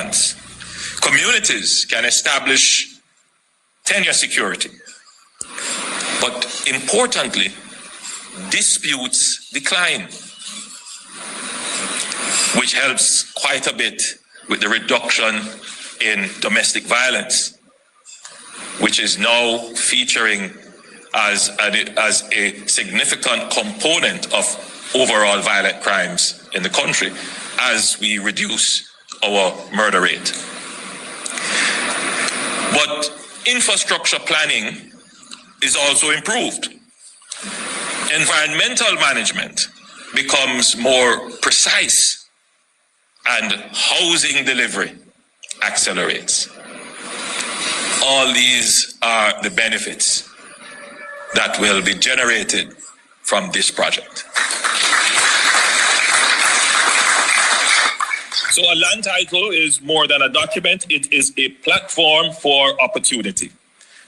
grants. Communities can establish tenure security. But importantly, disputes decline, which helps quite a bit with the reduction in domestic violence, which is now featuring as a significant component of overall violent crimes in the country as we reduce our murder rate. But infrastructure planning is also improved. Environmental management becomes more precise, and housing delivery accelerates. All these are the benefits that will be generated from this project. So a land title is more than a document, it is a platform for opportunity.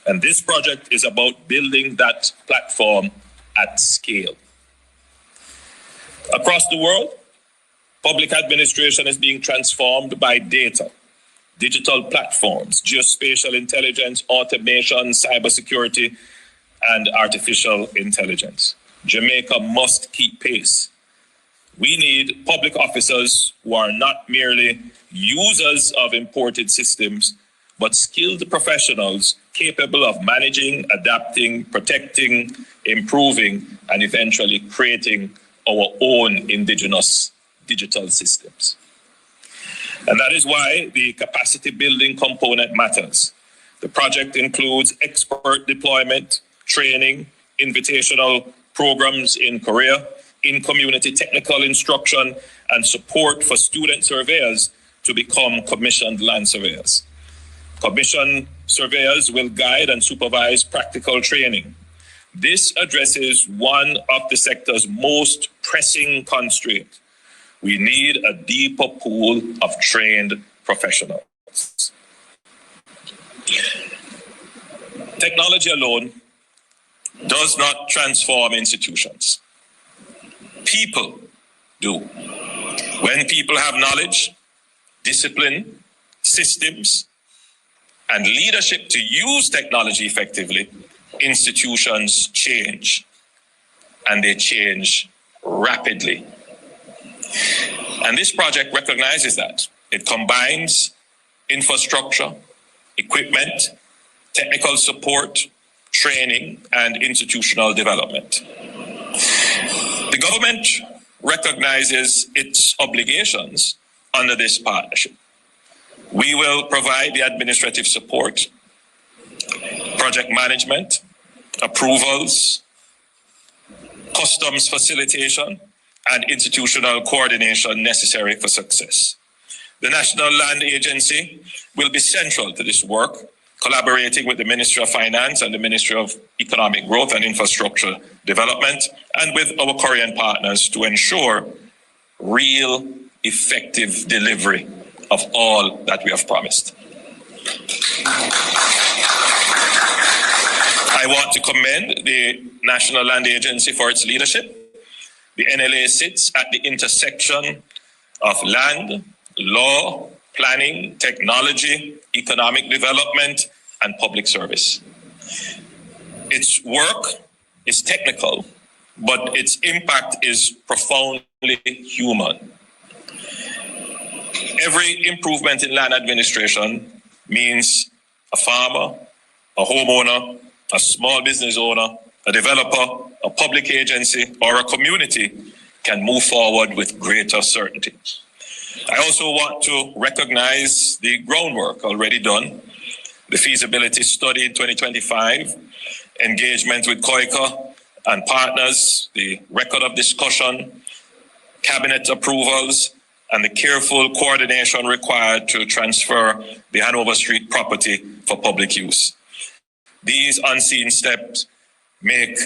And this project is about building that platform at scale. Across the world, public administration is being transformed by data, digital platforms, geospatial intelligence, automation, cybersecurity, and artificial intelligence. Jamaica must keep pace. We need public officers who are not merely users of imported systems, but skilled professionals capable of managing, adapting, protecting, improving, and eventually creating our own indigenous digital systems. And that is why the capacity building component matters. The project includes expert deployment, training, invitational programs in Korea, in-community technical instruction, and support for student surveyors to become commissioned land surveyors. Commissioned surveyors will guide and supervise practical training. This addresses one of the sector's most pressing constraints. We need a deeper pool of trained professionals. Technology alone does not transform institutions. People do. When people have knowledge, discipline, systems, and leadership to use technology effectively, institutions change, and they change rapidly. And this project recognizes that. It combines infrastructure, equipment, technical support, training, and institutional development. The government recognizes its obligations under this partnership. We will provide the administrative support, project management, approvals, customs facilitation, and institutional coordination necessary for success. The National Land Agency will be central to this work, collaborating with the Ministry of Finance and the Ministry of Economic Growth and Infrastructure Development, and with our Korean partners to ensure real, effective delivery of all that we have promised. I want to commend the National Land Agency for its leadership. The NLA sits at the intersection of land, law, planning, technology, economic development, and public service. Its work is technical, but its impact is profoundly human. Every improvement in land administration means a farmer, a homeowner, a small business owner, a developer, a public agency, or a community can move forward with greater certainty. I also want to recognize the groundwork already done, the feasibility study in 2025, engagement with COICA and partners, the record of discussion, cabinet approvals, and the careful coordination required to transfer the Hanover Street property for public use. These unseen steps make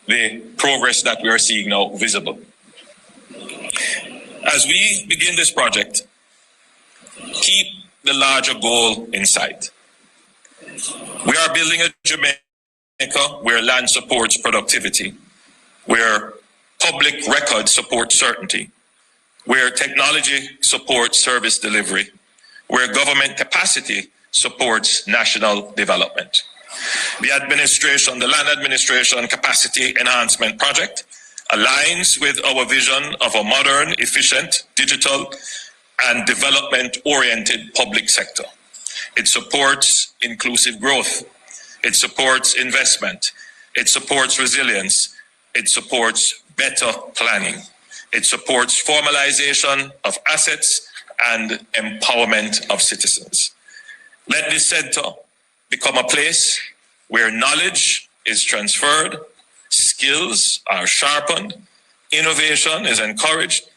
the progress that we are seeing now visible. As we begin this project, keep the larger goal in sight. We are building a Jamaica where land supports productivity, where public record supports certainty, where technology supports service delivery, where government capacity supports national development. The Land Administration Capacity Enhancement Project aligns with our vision of a modern, efficient, digital, and development-oriented public sector. It supports inclusive growth. It supports investment. It supports resilience. It supports better planning. It supports formalization of assets and empowerment of citizens. Let this center become a place where knowledge is transferred, skills are sharpened, innovation is encouraged,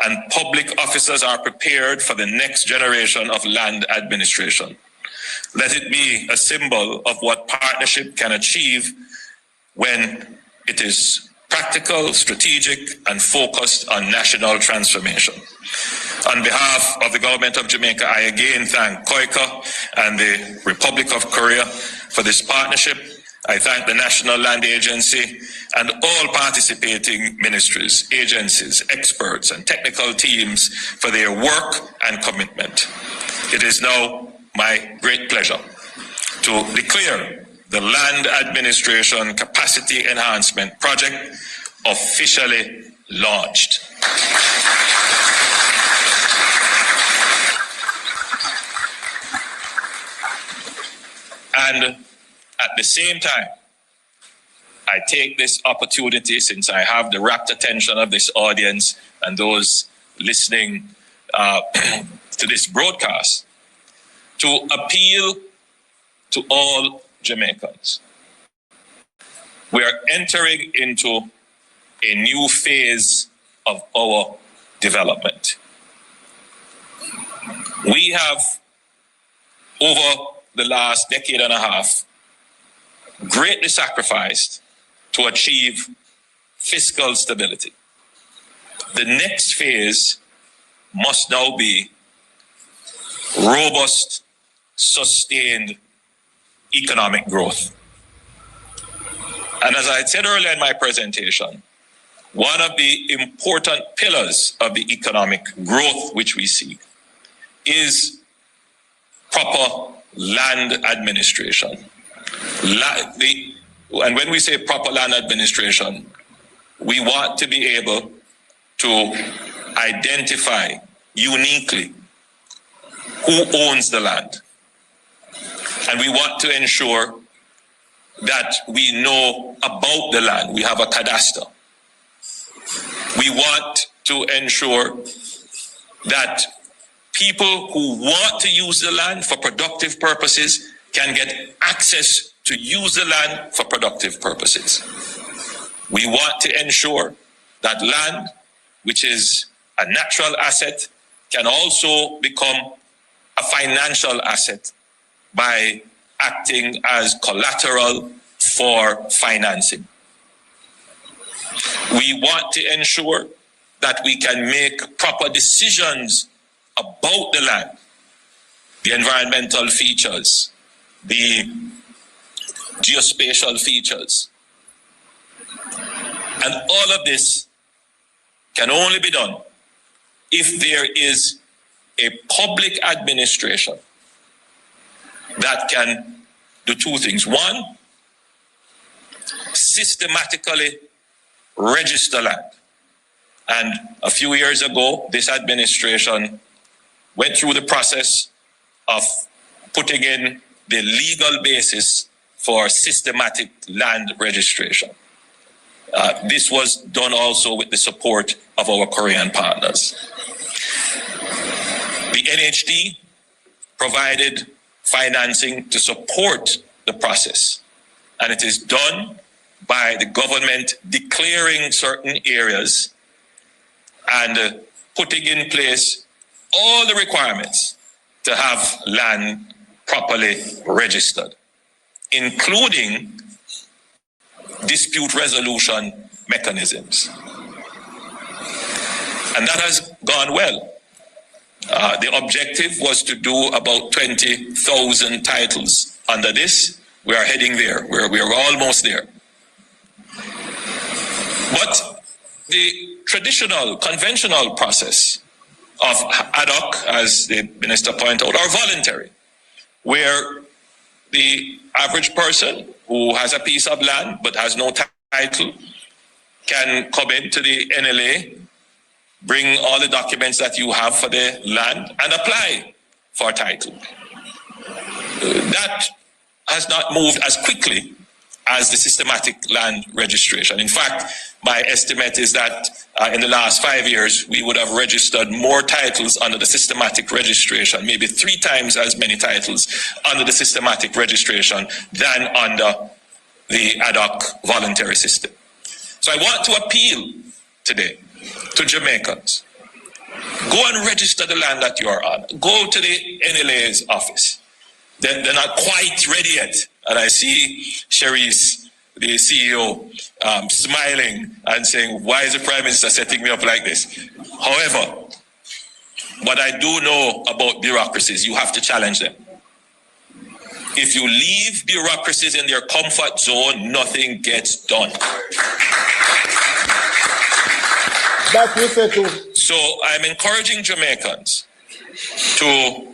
and public officers are prepared for the next generation of land administration. Let it be a symbol of what partnership can achieve when it is practical, strategic, and focused on national transformation. On behalf of the government of Jamaica, I again thank COICA and the Republic of Korea for this partnership. I thank the National Land Agency and all participating ministries, agencies, experts, and technical teams for their work and commitment. It is now my great pleasure to declare the Land Administration Capacity Enhancement Project officially launched. And at the same time, I take this opportunity, since I have the rapt attention of this audience and those listening to this broadcast, to appeal to all Jamaicans. We are entering into a new phase of our development. We have, over the last decade and a half, greatly sacrificed to achieve fiscal stability. The next phase must now be robust, sustained economic growth. And as I said earlier in my presentation, one of the important pillars of the economic growth which we seek is proper land administration. And when we say proper land administration, we want to be able to identify uniquely who owns the land. And we want to ensure that we know about the land. We have a cadastre. We want to ensure that people who want to use the land for productive purposes can get access to use the land for productive purposes. We want to ensure that land, which is a natural asset, can also become a financial asset by acting as collateral for financing. We want to ensure that we can make proper decisions about the land, the environmental features, the geospatial features. And all of this can only be done if there is a public administration that can do two things. One, systematically register land. And a few years ago, this administration went through the process of putting in the legal basis for systematic land registration. This was done also with the support of our Korean partners. The NHD provided financing to support the process, and it is done by the government declaring certain areas and putting in place all the requirements to have land properly registered, including dispute resolution mechanisms. And that has gone well. The objective was to do about 20,000 titles under this. We are heading there. We are almost there. But the traditional, conventional process of ad hoc, as the minister pointed out, or voluntary, where the average person who has a piece of land but has no title can come into the NLA, bring all the documents that you have for the land and apply for title. That has not moved as quickly as the systematic land registration. In fact, my estimate is that in the last 5 years, we would have registered more titles under the systematic registration, maybe 3 times as many titles under the systematic registration than under the ad hoc voluntary system. So I want to appeal today to Jamaicans. Go and register the land that you're on. Go to the NLA's office. They're not quite ready yet. And I see Cherise, the CEO, smiling and saying, why is the Prime Minister setting me up like this? However, what I do know about bureaucracies, you have to challenge them. If you leave bureaucracies in their comfort zone, nothing gets done. So I'm encouraging Jamaicans to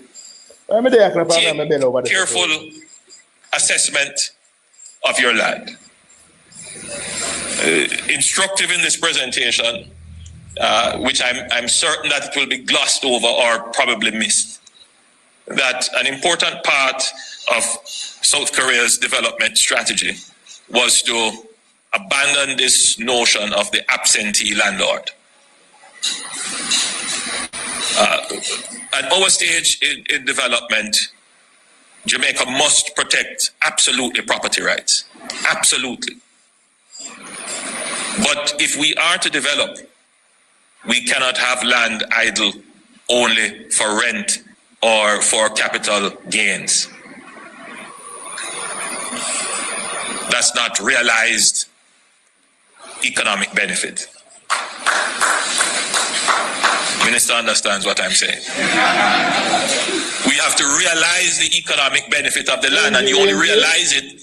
take careful assessment of your land. Instructive in this presentation, which I'm certain that it will be glossed over or probably missed, that an important part of South Korea's development strategy was to abandon this notion of the absentee landlord. At our stage in development, Jamaica must protect absolutely property rights. Absolutely. But if we are to develop, we cannot have land idle only for rent or for capital gains. That's not realized economic benefit. Minister understands what I'm saying. We have to realize the economic benefit of the land, and you only realize it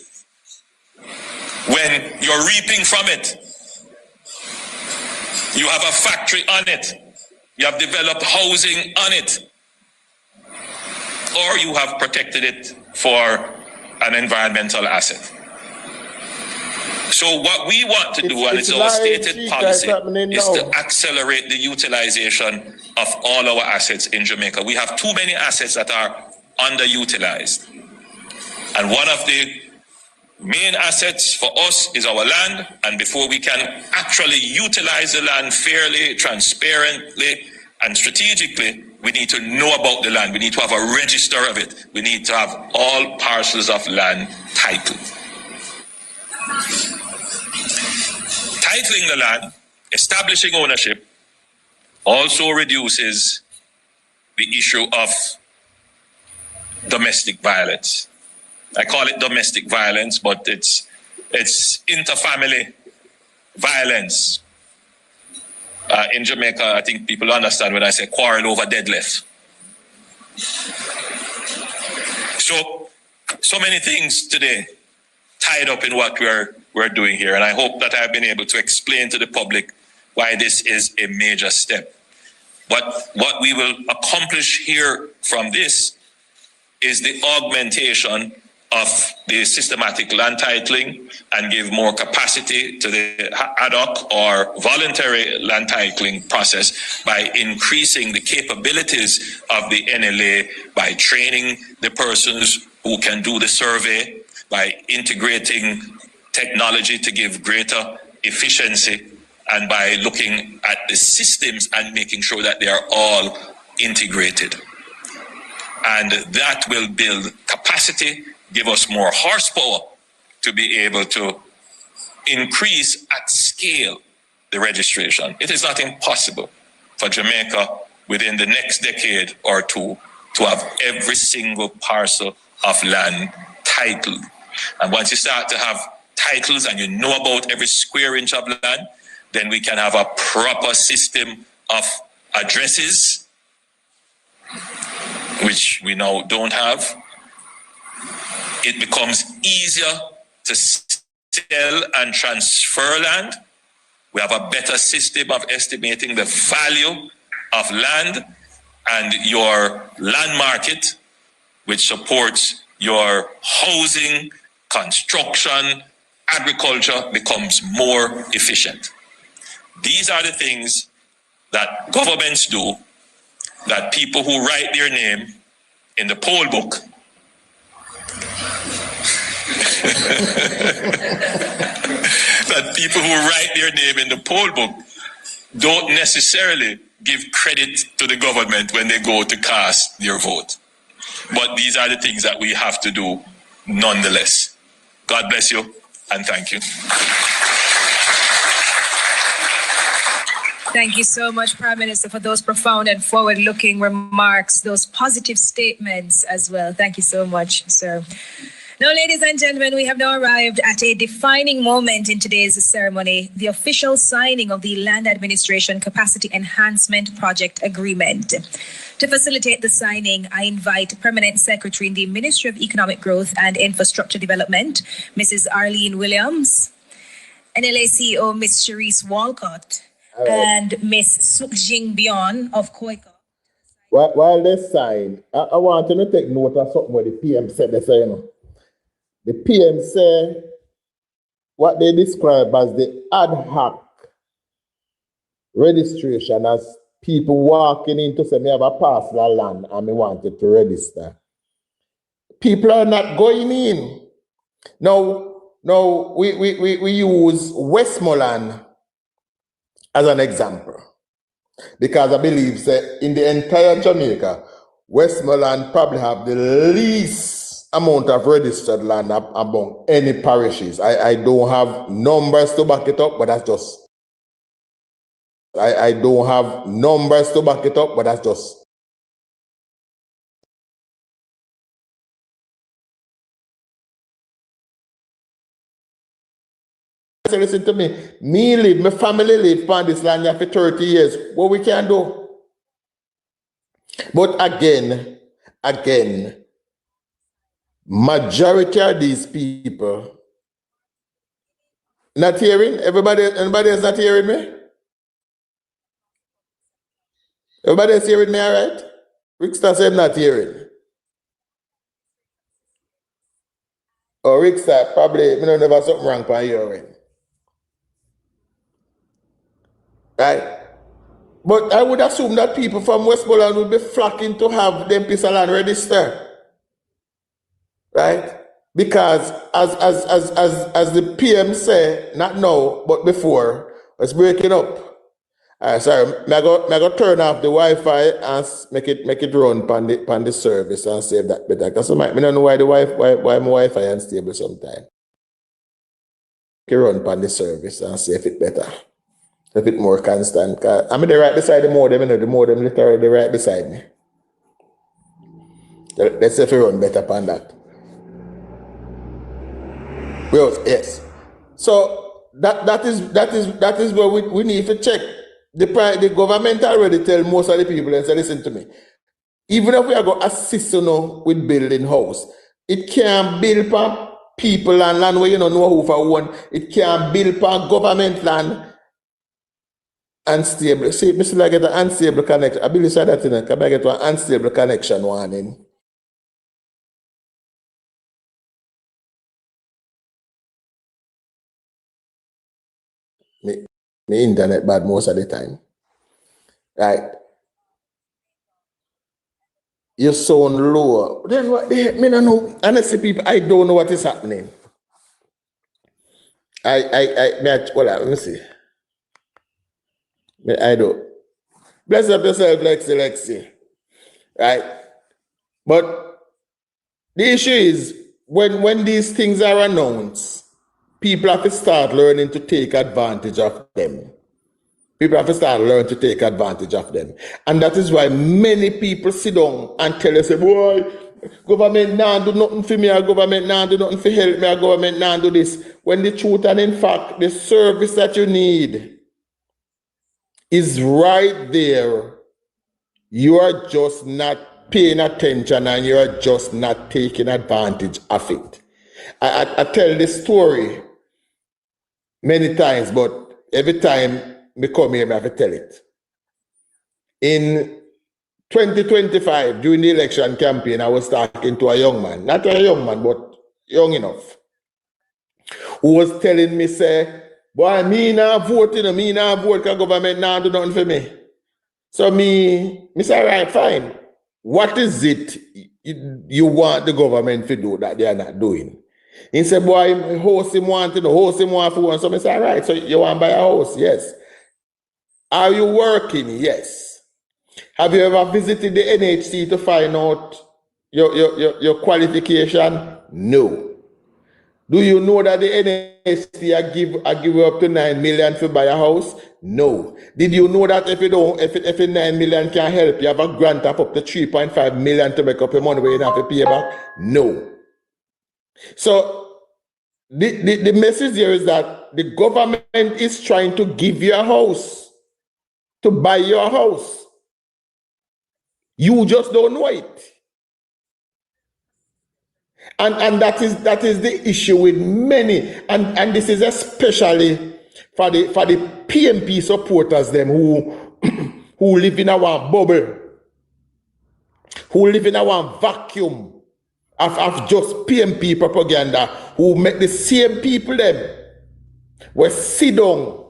when you're reaping from it. You have a factory on it. You have developed housing on it. Or you have protected it for an environmental asset. So what we want to do, and it's our stated policy, is to accelerate the utilization of all our assets in Jamaica. We have too many assets that are underutilized. And one of the main assets for us is our land. And before we can actually utilize the land fairly, transparently, and strategically, we need to know about the land. We need to have a register of it. We need to have all parcels of land titled. Titling the land, establishing ownership, also reduces the issue of domestic violence. I call it domestic violence, but it's interfamily violence. In Jamaica, I think people understand when I say quarrel over deadlift. So many things today tied up in what we're doing here, and I hope that I've been able to explain to the public why this is a major step. But what we will accomplish here from this is the augmentation of the systematic land titling and give more capacity to the ad hoc or voluntary land titling process by increasing the capabilities of the NLA, by training the persons who can do the survey, by integrating technology to give greater efficiency, and by looking at the systems and making sure that they are all integrated. And that will build capacity, give us more horsepower to be able to increase at scale the registration. It is not impossible for Jamaica within the next decade or two to have every single parcel of land titled. And once you start to have titles and you know about every square inch of land, then we can have a proper system of addresses, which we now don't have. It becomes easier to sell and transfer land. We have a better system of estimating the value of land, and your land market, which supports your housing, construction, agriculture, becomes more efficient. These are the things that governments do, that people who write their name in the poll book that people who write their name in the poll book don't necessarily give credit to the government when they go to cast their vote. But these are the things that we have to do nonetheless. God bless you and thank you. Thank you so much, Prime Minister, for those profound and forward-looking remarks, those positive statements as well. Thank you so much, sir. Now, ladies and gentlemen, we have now arrived at a defining moment in today's ceremony, the official signing of the Land Administration Capacity Enhancement Project Agreement. To facilitate the signing, I invite Permanent Secretary in the Ministry of Economic Growth and Infrastructure Development, Mrs. Arlene Williams, NLA CEO, Ms. Cherise Walcott, and Ms. Sukjing Bion of Koika. While they sign, I want to take note of something what the PM said. They say, the PM said what they describe as the ad hoc registration, as people walking in to say, me have a parcel of land and me wanted to register. People are not going in. Now we use Westmoreland as an example, because I believe that in the entire Jamaica, Westmoreland probably have the least amount of registered land among any parishes. I don't have numbers to back it up, but that's just... I don't have numbers to back it up, but that's just... Listen to me. Me live, my family live on this land here for 30 years. What we can do? But again, majority of these people not hearing. Anybody else not hearing me? Everybody else hearing me, all right? Rickster said not hearing. Or Rickster, probably, I don't know something wrong by hearing. Right? But I would assume that people from Westmoreland would be flocking to have them piece of land register. Right? Because as the PM say, not now, but before, let's break it up. Sorry, I go turn off the Wi-Fi and make it run on the service and save that better. Because I don't know why why my Wi-Fi is unstable sometimes. Make it run on the service and save it better. A bit more constant. I'm right beside the modem, the modem literally right beside me. Let's see if we run better upon that. Well, yes. So that is where we need to check. The government already tell most of the people and say, listen to me. Even if we are going to assist with building house, it can't build for people and land where you don't know who for one. It can't build for government land. Unstable. See, Mr. I get an unstable connection. I believe that in it. Can I get an unstable connection warning? Me internet bad most of the time. Right. You sound low. Then what? Me don't know. Honestly, people, I don't know what is happening. Let me see. I do. Bless up yourself, Lexi. Right? But the issue is, when these things are announced, people have to start learning to take advantage of them. People have to start learning to take advantage of them. And that is why many people sit down and tell us, boy, government now do nothing for me, or government now do nothing for help me, or government now do this. When the truth and in fact, the service that you need is right there. You are just not paying attention and you are just not taking advantage of it. I tell this story many times, but every time me come here, I have to tell it. In 2025, during the election campaign, I was talking to a young man, not a young man, but young enough, who was telling me, say, boy, me not vote, me not vote because government not do nothing for me. So me say, right, fine. What is it you want the government to do that they are not doing? He said, boy, house him want to know, house him want to want. So I say, all right, so you want to buy a house? Yes. Are you working? Yes. Have you ever visited the NHC to find out your qualification? No. Do you know that the NHC I give you up to 9 million to buy a house? No. Did you know that if 9 million can help you have a grant of up to 3.5 million to make up your money where you have to pay back? No. So the message here is that the government is trying to give you a house, to buy your house. You just don't know it. And that is the issue with many, and this is especially for the PMP supporters them who who live in our bubble, who live in our vacuum of just PMP propaganda, who make the same people them will sit down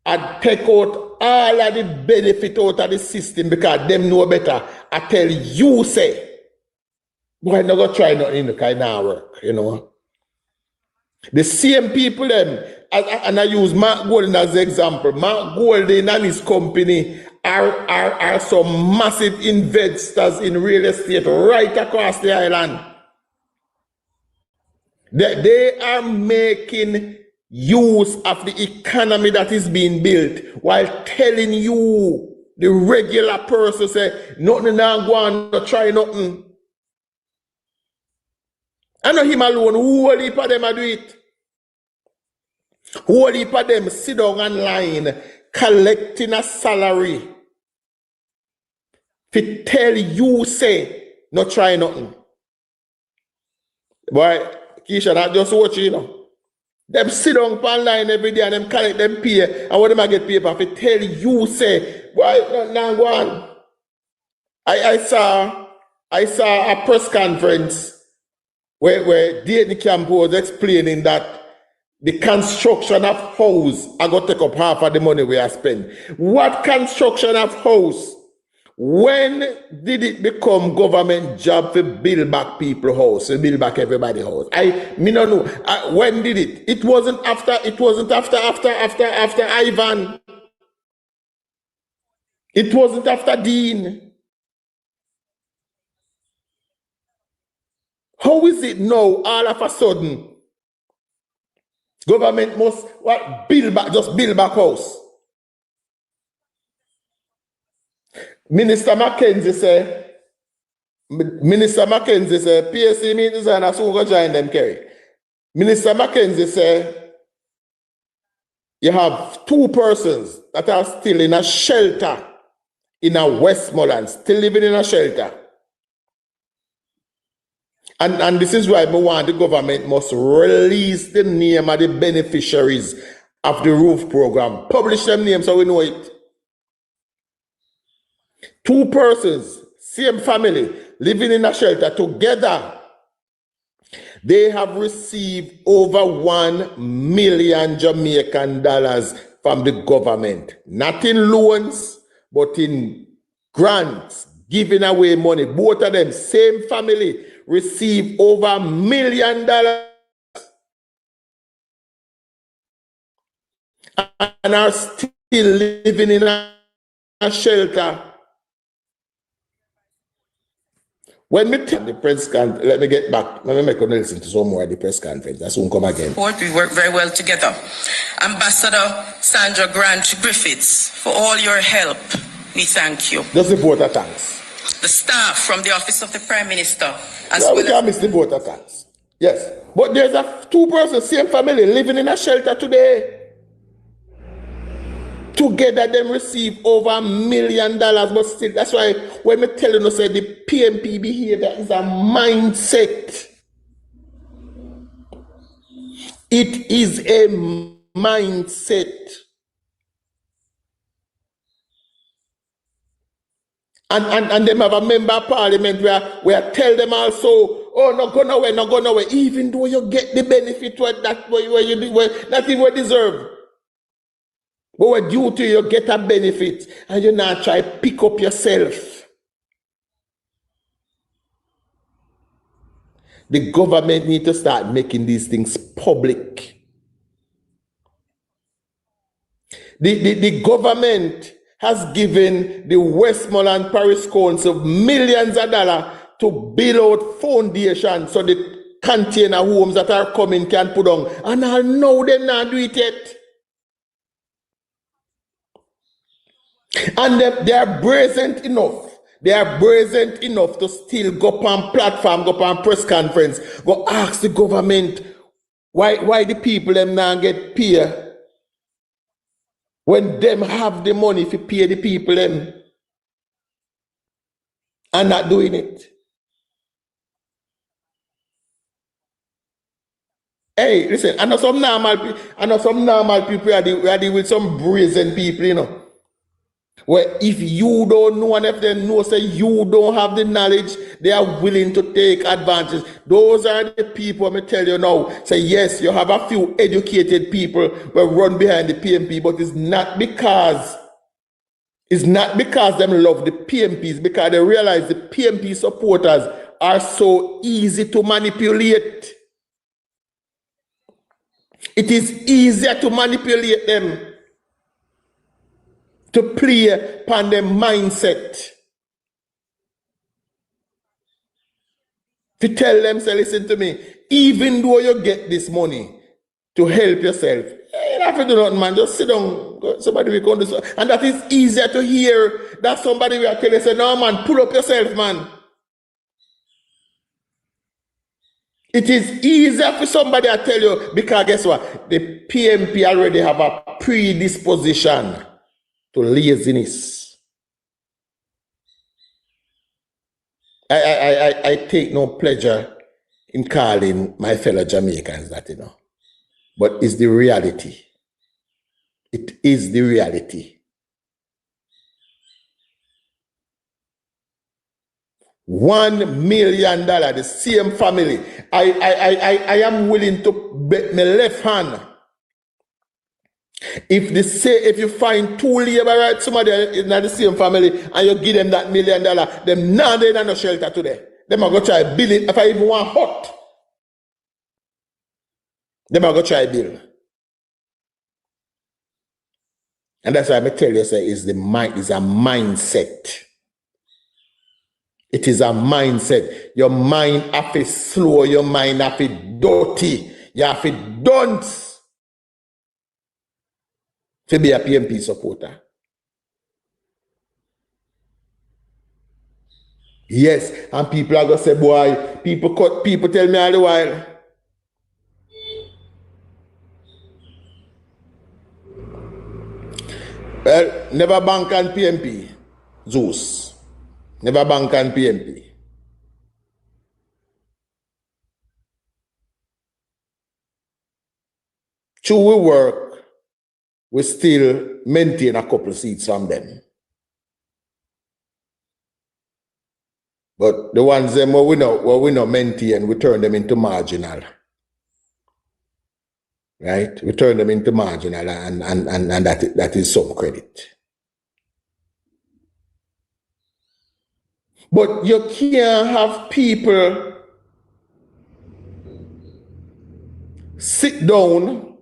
and take out all of the benefit out of the system because them know better. I tell you, say, boy, not go try nothing because it not work, you know. The same people them, and I use Mark Golden as an example. Mark Golden and his company are some massive investors in real estate right across the island. They are making use of the economy that is being built while telling you, the regular person, say, nothing now go on, not try nothing. I know him alone, whole heap of them do it. Whole heap of them sit down online collecting a salary to tell you, say, not try nothing. Boy, Keisha, not just watch, you know. Them sit down online every day and them collect them pay, and what them I get paper to tell you, say, boy, now go on. I saw a press conference where Dayton Camp was explaining that the construction of house I got to take up half of the money we are spend. What construction of house? When did it become government job to build back people house, to build back everybody house? Me no know. When did it? It wasn't after Ivan. It wasn't after Dean. How is it now all of a sudden government must build back, just build back house? Minister Mackenzie say, PSC meetings and I soon go join them, Kerry. Minister Mackenzie say, you have 2 persons that are still in a shelter in a Westmoreland, still living in a shelter. And this is why I want the government must release the name of the beneficiaries of the roof program. Publish them names so we know it. 2 persons, same family, living in a shelter together. They have received over 1 million Jamaican dollars from the government. Not in loans, but in grants, giving away money. Both of them, same family, receive over $1 million and are still living in a shelter. When me tell the press conference, let me get back. Let me make a listen to some more of the press conference. That's won't come again. We work very well together. Ambassador Sandra Grant Griffiths, for all your help, we thank you. Just the voter thanks. The staff from the Office of the Prime Minister, as we well can't miss the voter thanks. Yes. But there's a 2 persons, same family, living in a shelter today. Together, them receive over $1 million, but still, that's why when me tell you, say the PMP behavior is a mindset. It is a mindset. And them have a member of parliament where tell them also, oh, not go nowhere, not go nowhere, even though you get the benefit where you not even deserve. But what due to you get a benefit and you not try to pick up yourself. The government need to start making these things public. The government has given the Westmoreland Parish Council millions of dollars to build out foundations so the container homes that are coming can put on. And I know they not do it yet. And they are brazen enough. They are brazen enough to still go up on platform, go up on press conference, go ask the government why the people them now get paid when them have the money to pay the people them and not doing it. Hey, listen, I know some normal people are dealing with some brazen people, you know. Where if you don't know and if they know, say you don't have the knowledge, they are willing to take advantage. Those are the people, I tell you now. Say yes, you have a few educated people who run behind the PMP, but it's not because them love the PMP, it's because they realize the PMP supporters are so easy to manipulate. It is easier to manipulate them, to play upon their mindset. To tell them, say, listen to me, even though you get this money to help yourself, you don't have to do nothing, man. Just sit down. Somebody will come to, and that is easier to hear that somebody will tell you, say, no, man, pull up yourself, man. It is easier for somebody to tell you, because guess what? The PMP already have a predisposition to laziness. I take no pleasure in calling my fellow Jamaicans that, you know. But it's the reality. It is the reality. $1 million, the same family. I am willing to bet my left hand. If you find two laborers, somebody in the same family, and you give them that $1 million, them now they don't no shelter today. Them are going to try build it. If I even want hot, them are going to try build. And that's why I tell you, say, is a mindset. It is a mindset. Your mind have to slow, your mind have to dirty, you have to dunce to be a PMP supporter. Yes, and people are going to say, boy, people tell me all the while. Well, never bank on PMP, Zeus. Never bank on PMP. True, we work, we still maintain a couple of seats from them. But the ones them where we not maintain, we turn them into marginal. Right? We turn them into marginal, and that is some credit. But you can't have people sit down,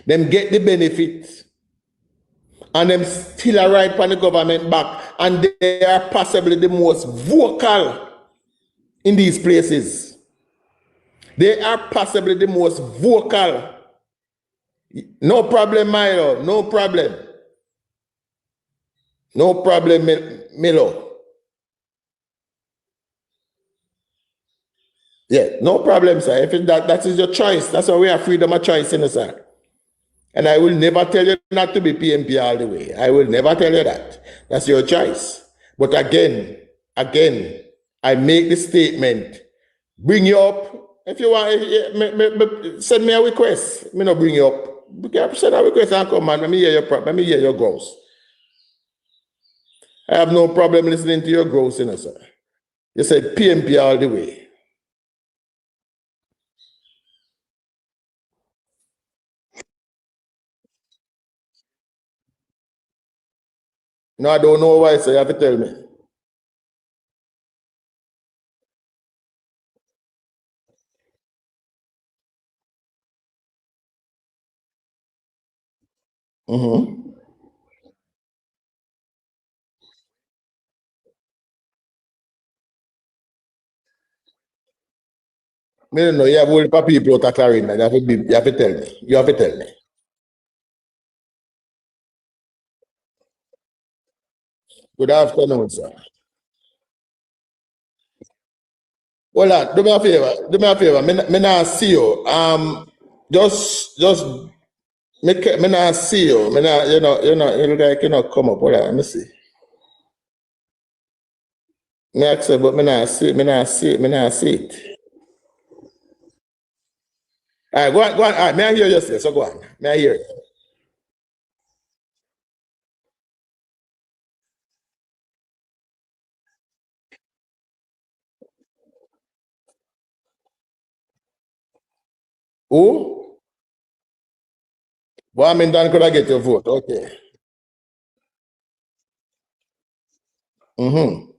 them get the benefit, and them still arrive on the government back, and they are possibly the most vocal in these places. They are possibly the most vocal. No problem, Milo. No problem. No problem, Milo. Yeah, no problem, sir. If that is your choice, that's why we have freedom of choice, sir. And I will never tell you not to be PMP all the way. I will never tell you that. That's your choice. But again, I make the statement. Bring you up. If you want, send me a request. Me not bring you up. Send a request and come, man. Let me hear your goals. I have no problem listening to your gross, you know, sir. You said PMP all the way. No, I don't know why, so you have to tell me. Mm-hmm. Me don't know, you have a whole heap of people out of Clarendon. You have to tell me. You have to tell me. Good afternoon, sir. Hold on, do me a favor. Do me a favor. Me not see you. Just me not see you. Me not, you look like you not come up. Hold on, let me see. Me accept, but me not see it. All right, go on. All right, may I hear you say? So go on. May I hear you? Who? Warmington could I get your vote? Okay. Mm-hmm.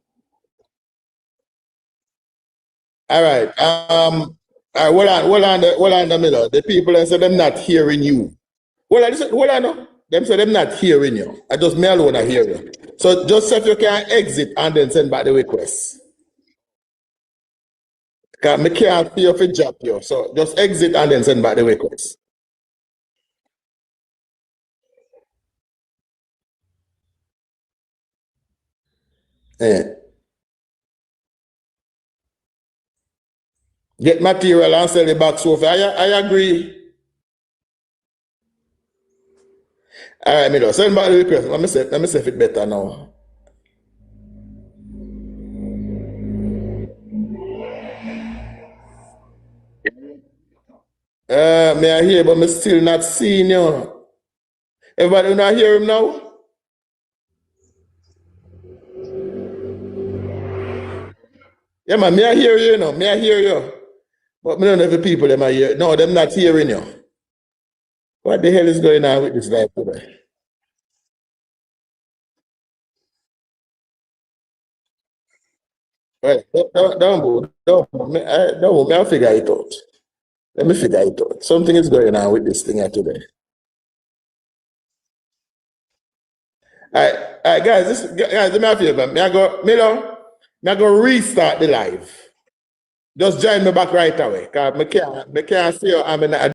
All right. All right, hold on the middle. The people that say them not hearing you. Hold on. No. Them say them not hearing you. I just me alone I hear you. So just say if you can exit and then send back the request. Cause me can't see if it drop you. So just exit and then send back the request. Yeah. Get material and sell the back sofa. I agree. All right, me do. Send back the request. Let me see if it better now. Me I hear, but me still not seeing you. Everybody not hear him now? Yeah, man, me I hear you, Me I hear you. But me don't know if the people them are hear. No, them not hearing you. What the hell is going on with this life today? Right, I'll figure it out. Let me figure it out. Something is going on with this thing here today. All right, guys, do me a favor. Me I go restart the live. Just join me back right away. Cause me can't see you. I'm in a